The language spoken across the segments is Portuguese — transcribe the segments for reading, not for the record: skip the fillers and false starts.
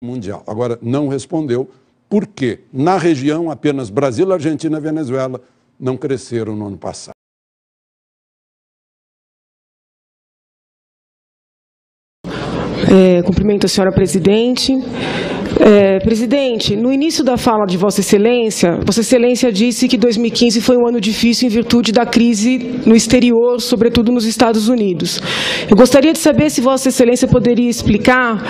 mundial. Agora, não respondeu por que, na região, apenas Brasil, Argentina e Venezuela não cresceram no ano passado. Cumprimento a senhora presidente. Presidente, no início da fala de Vossa Excelência disse que 2015 foi um ano difícil em virtude da crise no exterior, sobretudo nos Estados Unidos. Eu gostaria de saber se Vossa Excelência poderia explicar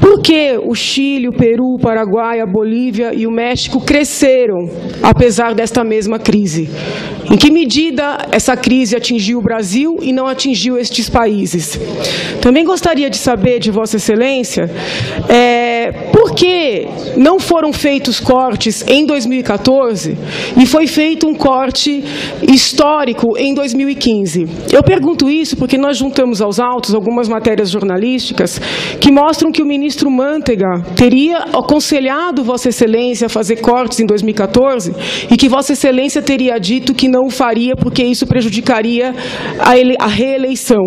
por que o Chile, o Peru, o Paraguai, a Bolívia e o México cresceram, apesar desta mesma crise. Em que medida essa crise atingiu o Brasil e não atingiu estes países? Também gostaria de saber de Vossa Excelência por que não foram feitos cortes em 2014 e foi feito um corte histórico em 2015. Eu pergunto isso porque nós juntamos aos autos algumas matérias jornalísticas que mostram que o ministro Mantega teria aconselhado Vossa Excelência a fazer cortes em 2014 e que Vossa Excelência teria dito que não o faria porque isso prejudicaria a reeleição.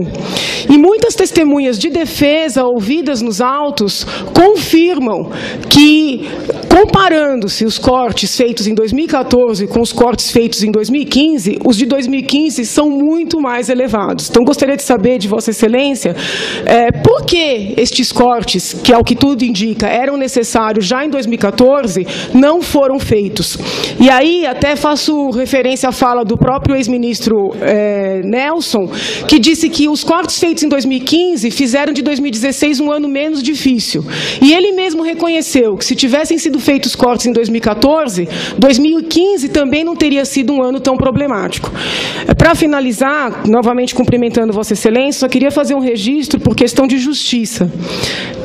E muitas testemunhas de defesa ouvidas nos autos confirmam que, comparando-se os cortes feitos em 2014 com os cortes feitos em 2015, os de 2015 são muito mais elevados. Então, gostaria de saber de Vossa Excelência por que estes cortes, que ao que tudo indica, eram necessários já em 2014, não foram feitos. E aí, até faço referência à fala do próprio ex-ministro Nelson, que disse que os cortes feitos em 2015 fizeram de 2016 um ano menos difícil. E ele mesmo reconheceu que se tivessem sido feitos cortes em 2014, 2015 também não teria sido um ano tão problemático. Para finalizar, novamente cumprimentando Vossa Excelência, só queria fazer um registro por questão de justiça.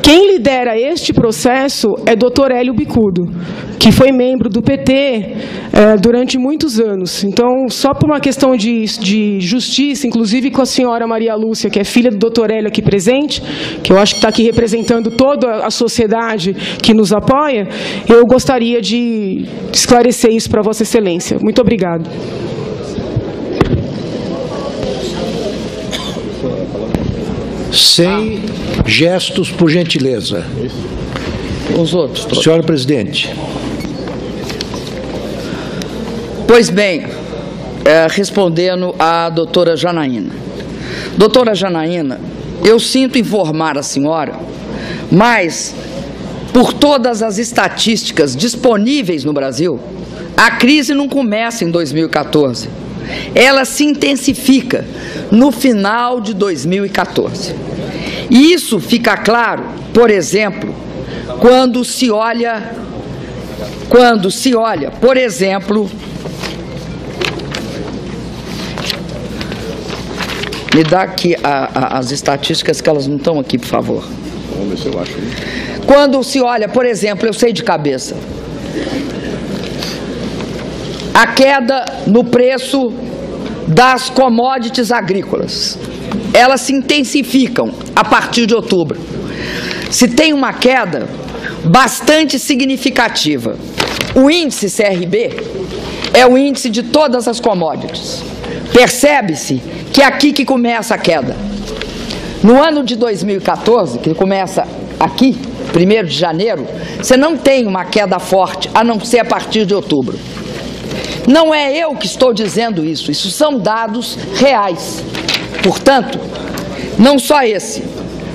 Quem lidera este processo é Dr. Hélio Bicudo, que foi membro do PT durante muitos anos. Então, só por uma questão de justiça, inclusive com a senhora Maria Lúcia, que é filha do Dr. Hélio aqui presente, que eu acho que está aqui representando toda a sociedade que nos apoia, eu gostaria de esclarecer isso para Vossa Excelência. Muito obrigado. Sem gestos, por gentileza. Os outros todos. Senhora presidente. Pois bem, respondendo à doutora Janaína. Doutora Janaína, eu sinto informar a senhora, mas, por todas as estatísticas disponíveis no Brasil, a crise não começa em 2014. Ela se intensifica no final de 2014. E isso fica claro, por exemplo, quando se olha, por exemplo, me dá aqui as estatísticas que elas não estão aqui, por favor. Vamos ver se eu acho. Quando se olha, por exemplo, eu sei de cabeça, a queda no preço das commodities agrícolas, elas se intensificam a partir de outubro. Se tem uma queda bastante significativa. O índice CRB é o índice de todas as commodities. Percebe-se que é aqui que começa a queda. No ano de 2014, que começa aqui, 1º de janeiro, você não tem uma queda forte, a não ser a partir de outubro. Não é eu que estou dizendo isso, isso são dados reais. Portanto, não só esse,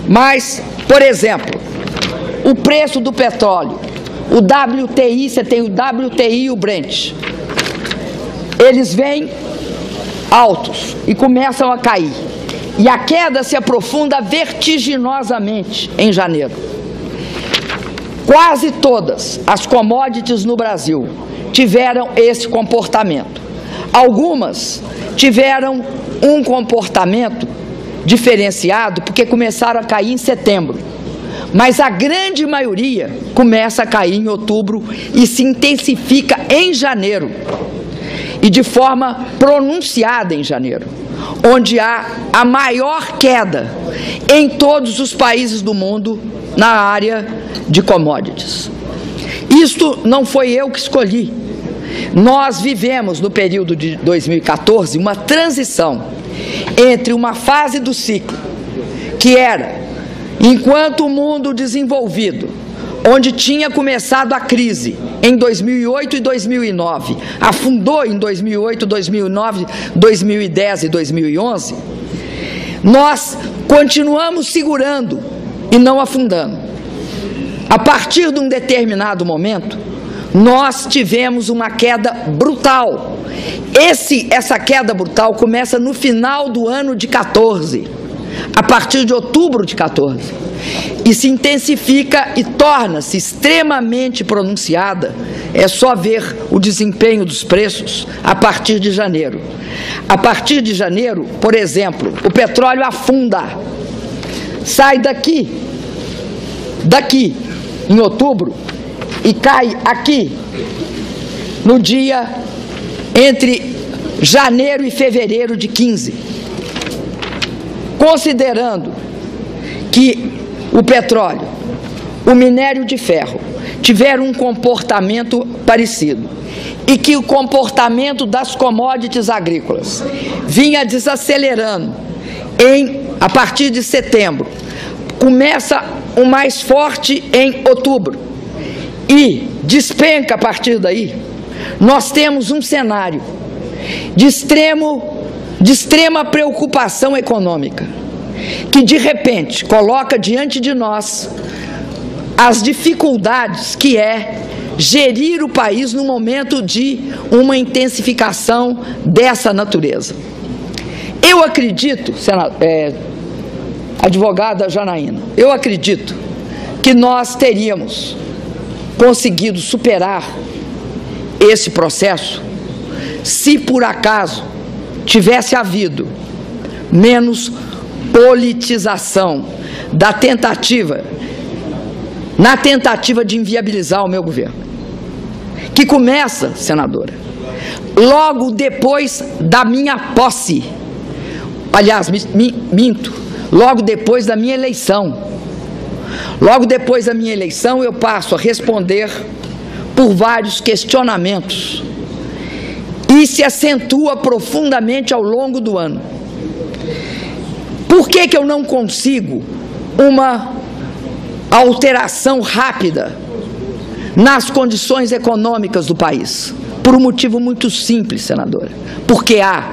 mas, por exemplo, o preço do petróleo, o WTI, você tem o WTI e o Brent. Eles vêm altos e começam a cair. E a queda se aprofunda vertiginosamente em janeiro. Quase todas as commodities no Brasil tiveram esse comportamento. Algumas tiveram um comportamento diferenciado porque começaram a cair em setembro. Mas a grande maioria começa a cair em outubro e se intensifica em janeiro. E de forma pronunciada em janeiro, onde há a maior queda em todos os países do mundo na área de commodities. Isto não foi eu que escolhi. Nós vivemos no período de 2014 uma transição entre uma fase do ciclo, que era, enquanto o mundo desenvolvido onde tinha começado a crise em 2008 e 2009, afundou em 2008, 2009, 2010 e 2011, nós continuamos segurando e não afundando. A partir de um determinado momento, nós tivemos uma queda brutal. Essa queda brutal começa no final do ano de 14, a partir de outubro de 14, e se intensifica e torna-se extremamente pronunciada. É só ver o desempenho dos preços a partir de janeiro. A partir de janeiro, por exemplo, o petróleo afunda, sai daqui em outubro e cai aqui no dia entre janeiro e fevereiro de 15. Considerando que o petróleo, o minério de ferro tiveram um comportamento parecido e que o comportamento das commodities agrícolas vinha desacelerando a partir de setembro, começa o mais forte em outubro e despenca a partir daí, nós temos um cenário de extrema preocupação econômica, que de repente coloca diante de nós as dificuldades que é gerir o país no momento de uma intensificação dessa natureza. Eu acredito, advogada Janaína, eu acredito que nós teríamos conseguido superar esse processo se por acaso tivesse havido menos politização na tentativa de inviabilizar o meu governo, que começa, senadora, logo depois da minha posse, aliás, minto, logo depois da minha eleição. Logo depois da minha eleição eu passo a responder por vários questionamentos e se acentua profundamente ao longo do ano. Por que eu não consigo uma alteração rápida nas condições econômicas do país? Por um motivo muito simples, senadora. Porque há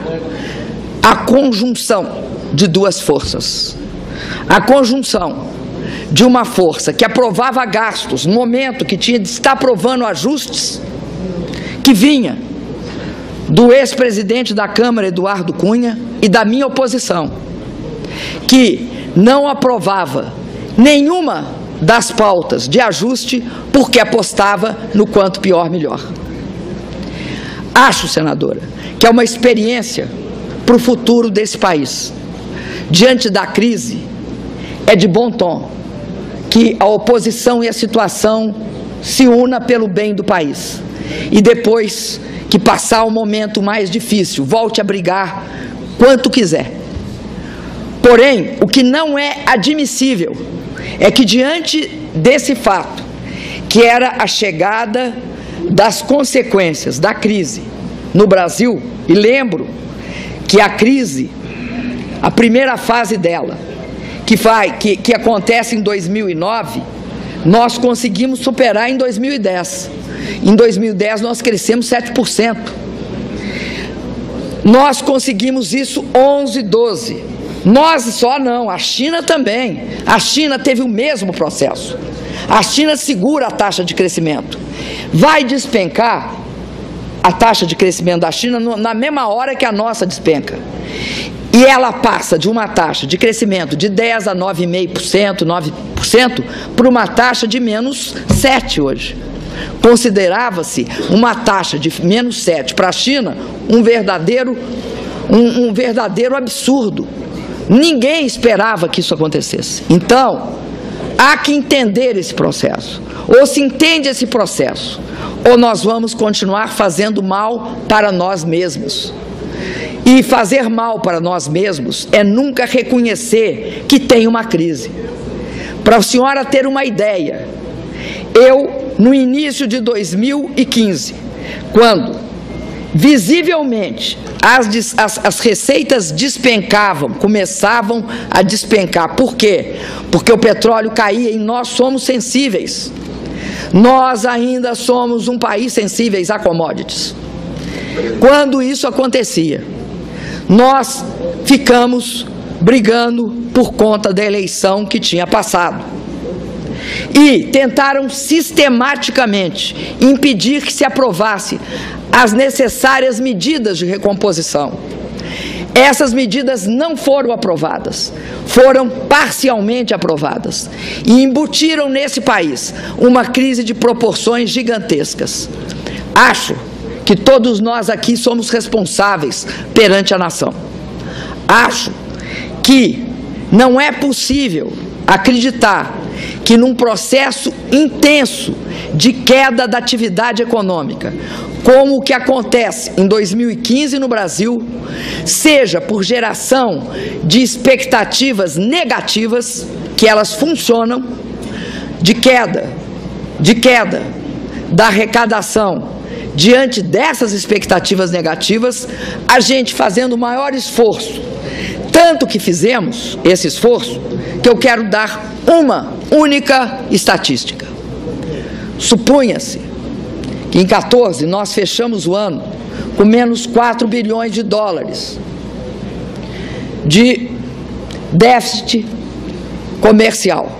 a conjunção de duas forças. A conjunção de uma força que aprovava gastos no momento que tinha de estar aprovando ajustes, que vinha do ex-presidente da Câmara, Eduardo Cunha, e da minha oposição, que não aprovava nenhuma das pautas de ajuste porque apostava no quanto pior, melhor. Acho, senadora, que é uma experiência para o futuro desse país. Diante da crise, é de bom tom que a oposição e a situação se una pelo bem do país. E depois que passar o momento mais difícil, volte a brigar quanto quiser. Porém, o que não é admissível é que diante desse fato, que era a chegada das consequências da crise no Brasil, e lembro que a crise, a primeira fase dela, que acontece em 2009, nós conseguimos superar em 2010. Em 2010 nós crescemos 7%. Nós conseguimos isso 11, 12. Nós só não, a China também. A China teve o mesmo processo. A China segura a taxa de crescimento. Vai despencar a taxa de crescimento da China na mesma hora que a nossa despenca. E ela passa de uma taxa de crescimento de 10% a 9,5%, 9%, para uma taxa de menos 7% hoje. Considerava-se uma taxa de menos 7% para a China um verdadeiro absurdo. Ninguém esperava que isso acontecesse. Então, há que entender esse processo. Ou se entende esse processo, ou nós vamos continuar fazendo mal para nós mesmos. E fazer mal para nós mesmos é nunca reconhecer que tem uma crise. Para a senhora ter uma ideia, eu, no início de 2015, quando visivelmente as receitas despencavam, começavam a despencar. Por quê? Porque o petróleo caía e nós somos sensíveis. nós ainda somos um país sensíveis a commodities. Quando isso acontecia, nós ficamos brigando por conta da eleição que tinha passado. E tentaram sistematicamente impedir que se aprovasse as necessárias medidas de recomposição. Essas medidas não foram aprovadas, foram parcialmente aprovadas e embutiram nesse país uma crise de proporções gigantescas. Acho que todos nós aqui somos responsáveis perante a nação. Acho que não é possível acreditar que num processo intenso de queda da atividade econômica, como o que acontece em 2015 no Brasil, seja por geração de expectativas negativas, que elas funcionam, de queda da arrecadação. Diante dessas expectativas negativas, a gente fazendo o maior esforço, tanto que fizemos esse esforço, que eu quero dar uma única estatística. Supunha-se que em 14 nós fechamos o ano com menos 4 bilhões de dólares de déficit comercial.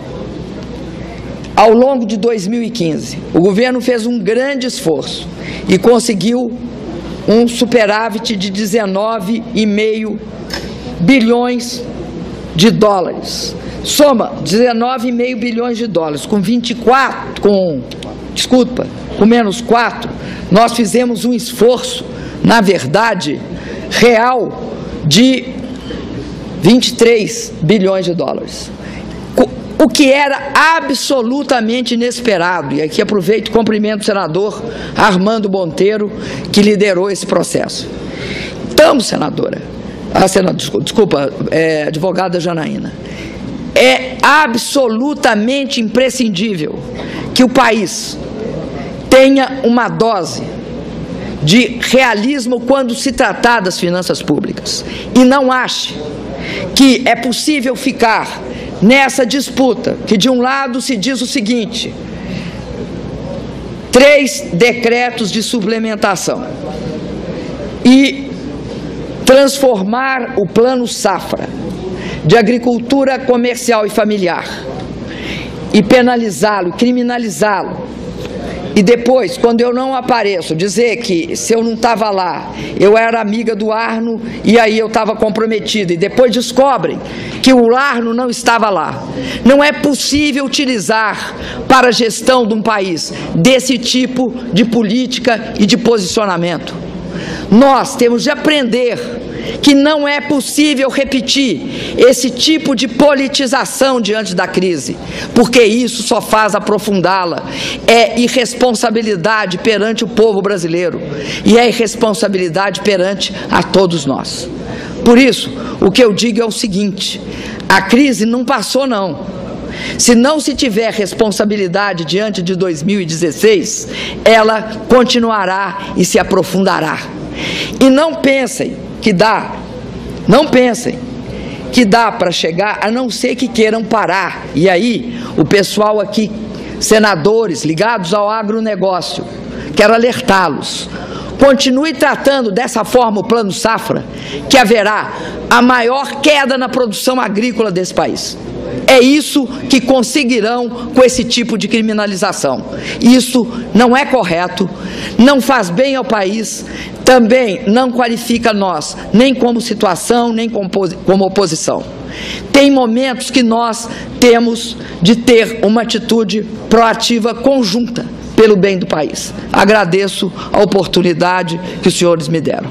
Ao longo de 2015, o governo fez um grande esforço e conseguiu um superávit de 19,5 bilhões de dólares. Soma 19,5 bilhões de dólares com menos 4, nós fizemos um esforço, na verdade, real de 23 bilhões de dólares. O que era absolutamente inesperado, e aqui aproveito e cumprimento o senador Armando Monteiro, que liderou esse processo. Então, advogada Janaína, é absolutamente imprescindível que o país tenha uma dose de realismo quando se tratar das finanças públicas e não ache que é possível ficar nessa disputa, que de um lado se diz o seguinte: 3 decretos de suplementação e transformar o Plano Safra de agricultura comercial e familiar e penalizá-lo, criminalizá-lo, e depois, quando eu não apareço, dizer que se eu não estava lá, eu era amiga do Arno e aí eu estava comprometida, e depois descobrem que o Arno não estava lá. Não é possível utilizar para a gestão de um país desse tipo de política e de posicionamento. Nós temos de aprender que não é possível repetir esse tipo de politização diante da crise, porque isso só faz aprofundá-la. É irresponsabilidade perante o povo brasileiro e é irresponsabilidade perante a todos nós. Por isso, o que eu digo é o seguinte: a crise não passou, não. Se não se tiver responsabilidade diante de 2016, ela continuará e se aprofundará. E não pensem que dá para chegar, a não ser que queiram parar. E aí, o pessoal aqui, senadores ligados ao agronegócio, quero alertá-los: continue tratando dessa forma o Plano Safra, que haverá a maior queda na produção agrícola desse país. É isso que conseguirão com esse tipo de criminalização. Isso não é correto, não faz bem ao país, também não qualifica nós, nem como situação, nem como oposição. Tem momentos que nós temos de ter uma atitude proativa conjunta pelo bem do país. Agradeço a oportunidade que os senhores me deram.